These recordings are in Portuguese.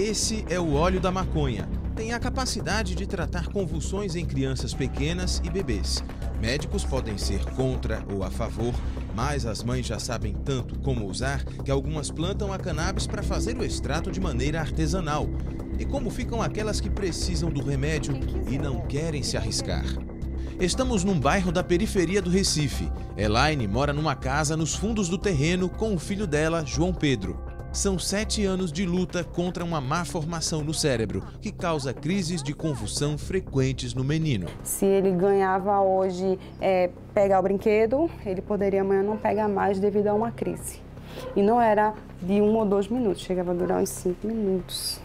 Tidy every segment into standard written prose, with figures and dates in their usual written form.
Esse é o óleo da maconha. Tem a capacidade de tratar convulsões em crianças pequenas e bebês. Médicos podem ser contra ou a favor, mas as mães já sabem tanto como usar que algumas plantam a cannabis para fazer o extrato de maneira artesanal. E como ficam aquelas que precisam do remédio e não querem se arriscar? Estamos num bairro da periferia do Recife. Elaine mora numa casa nos fundos do terreno com o filho dela, João Pedro. São 7 anos de luta contra uma má formação no cérebro, que causa crises de convulsão frequentes no menino. Se ele ganhava hoje pegar o brinquedo, ele poderia amanhã não pegar mais devido a uma crise. E não era de 1 ou 2 minutos, chegava a durar uns 5 minutos.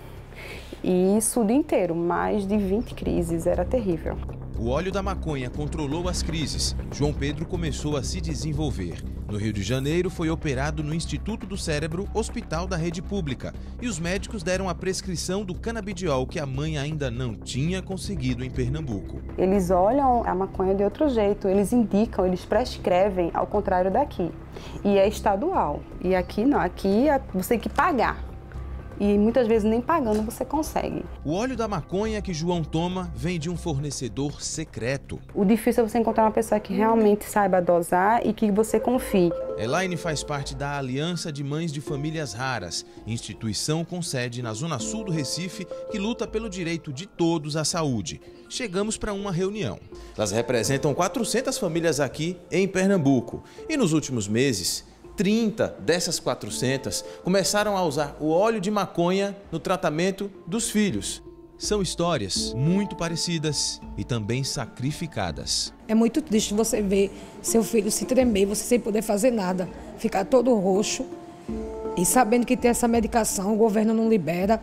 E isso o dia inteiro, mais de 20 crises, era terrível. O óleo da maconha controlou as crises. João Pedro começou a se desenvolver. No Rio de Janeiro, foi operado no Instituto do Cérebro, hospital da rede pública. E os médicos deram a prescrição do canabidiol, que a mãe ainda não tinha conseguido em Pernambuco. Eles olham a maconha de outro jeito, eles indicam, eles prescrevem, ao contrário daqui. E é estadual. E aqui não, aqui você tem que pagar. E muitas vezes nem pagando você consegue. O óleo da maconha que João toma vem de um fornecedor secreto. O difícil é você encontrar uma pessoa que realmente saiba dosar e que você confie. Elaine faz parte da Aliança de Mães de Famílias Raras, instituição com sede na zona sul do Recife que luta pelo direito de todos à saúde. Chegamos para uma reunião. Elas representam 400 famílias aqui em Pernambuco. E nos últimos meses, 30 dessas 400 começaram a usar o óleo de maconha no tratamento dos filhos. São histórias muito parecidas e também sacrificadas. É muito triste você ver seu filho se tremer, você sem poder fazer nada, ficar todo roxo e sabendo que tem essa medicação, o governo não libera.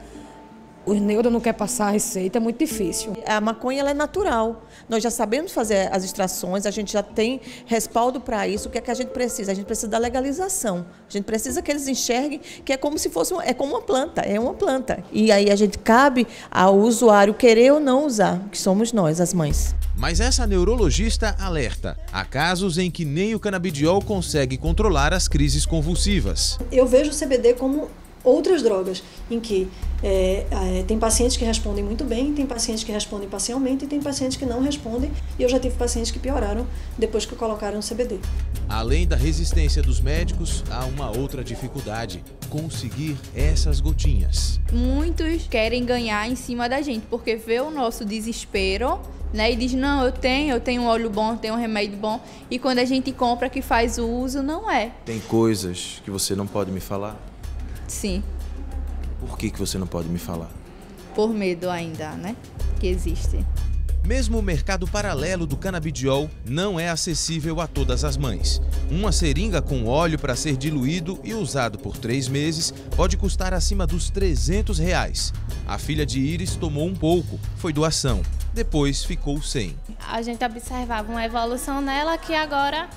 Os neuros não querem passar a receita, é muito difícil. A maconha ela é natural. Nós já sabemos fazer as extrações, a gente já tem respaldo para isso. O que é que a gente precisa? A gente precisa da legalização. A gente precisa que eles enxerguem que é como se fosse é como uma planta, é uma planta. E aí a gente cabe ao usuário querer ou não usar, que somos nós, as mães. Mas essa neurologista alerta. Há casos em que nem o canabidiol consegue controlar as crises convulsivas. Eu vejo o CBD como outras drogas, em que tem pacientes que respondem muito bem, tem pacientes que respondem parcialmente e tem pacientes que não respondem. E eu já tive pacientes que pioraram depois que colocaram o CBD. Além da resistência dos médicos, há uma outra dificuldade: conseguir essas gotinhas. Muitos querem ganhar em cima da gente, porque vê o nosso desespero, né, e diz, não, eu tenho um óleo bom, eu tenho um remédio bom. E quando a gente compra, que faz o uso, não é. Tem coisas que você não pode me falar? Sim. Por que você não pode me falar? Por medo ainda, né? Que existe. Mesmo o mercado paralelo do canabidiol não é acessível a todas as mães. Uma seringa com óleo para ser diluído e usado por 3 meses pode custar acima dos R$300. A filha de Iris tomou um pouco, foi doação. Depois ficou sem. A gente observava uma evolução nela que agora,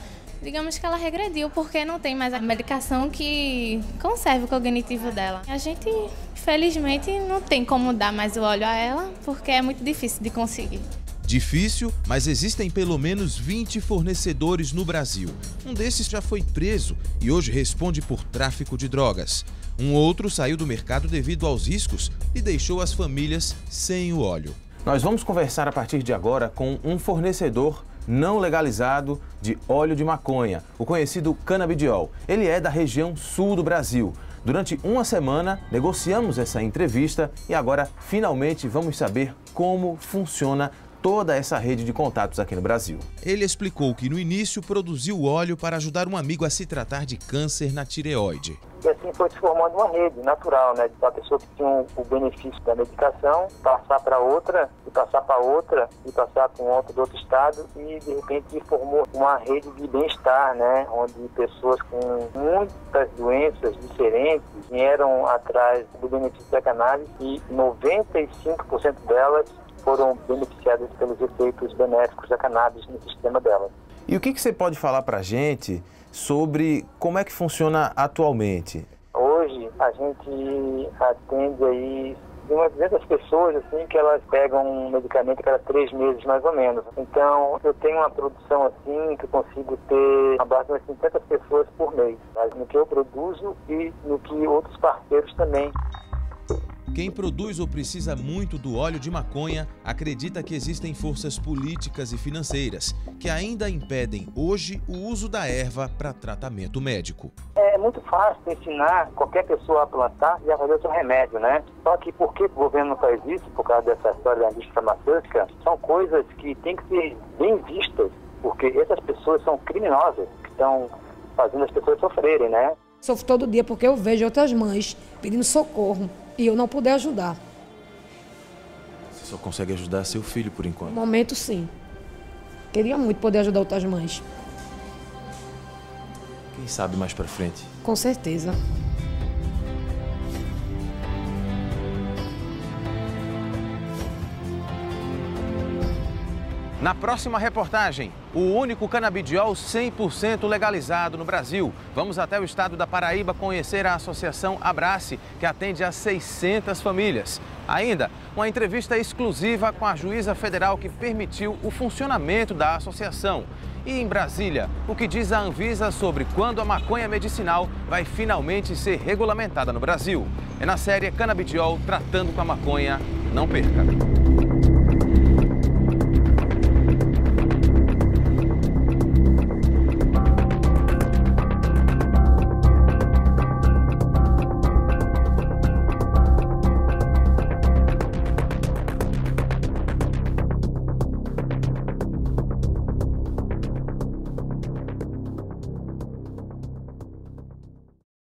digamos que ela regrediu, porque não tem mais a medicação que conserva o cognitivo dela. A gente, felizmente, não tem como dar mais o óleo a ela, porque é muito difícil de conseguir. Difícil, mas existem pelo menos 20 fornecedores no Brasil. Um desses já foi preso e hoje responde por tráfico de drogas. Um outro saiu do mercado devido aos riscos e deixou as famílias sem o óleo. Nós vamos conversar a partir de agora com um fornecedor não legalizado de óleo de maconha, o conhecido canabidiol. Ele é da região sul do Brasil. Durante uma semana, negociamos essa entrevista e agora, finalmente, vamos saber como funciona toda essa rede de contatos aqui no Brasil. Ele explicou que no início produziu óleo para ajudar um amigo a se tratar de câncer na tireoide. E assim foi se formando uma rede natural, né? Da pessoa que tinha o benefício da medicação, passar para outra, e passar para outra, e passar para um outro de outro estado, e de repente formou uma rede de bem-estar, né? Onde pessoas com muitas doenças diferentes vieram atrás do benefício da cannabis e 95% delas foram beneficiadas pelos efeitos benéficos da cannabis no sistema delas. E o que você pode falar para a gente sobre como é que funciona atualmente? Hoje a gente atende aí de umas 200 pessoas assim, que elas pegam um medicamento a cada 3 meses mais ou menos. Então eu tenho uma produção assim que eu consigo ter a base de umas 50 pessoas por mês, no que eu produzo e no que outros parceiros também. Quem produz ou precisa muito do óleo de maconha acredita que existem forças políticas e financeiras que ainda impedem hoje o uso da erva para tratamento médico. É muito fácil ensinar qualquer pessoa a plantar e a fazer o seu remédio, né? Só que por que o governo não faz isso, por causa dessa história da indústria farmacêutica, são coisas que têm que ser bem vistas, porque essas pessoas são criminosas, que estão fazendo as pessoas sofrerem, né? Sofro todo dia porque eu vejo outras mães pedindo socorro e eu não puder ajudar. Você só consegue ajudar seu filho por enquanto? No momento, sim. Queria muito poder ajudar outras mães. Quem sabe mais pra frente? Com certeza. Na próxima reportagem, o único canabidiol 100% legalizado no Brasil. Vamos até o estado da Paraíba conhecer a associação Abrace, que atende a 600 famílias. Ainda, uma entrevista exclusiva com a juíza federal que permitiu o funcionamento da associação. E em Brasília, o que diz a Anvisa sobre quando a maconha medicinal vai finalmente ser regulamentada no Brasil. É na série Canabidiol Tratando com a Maconha. Não perca!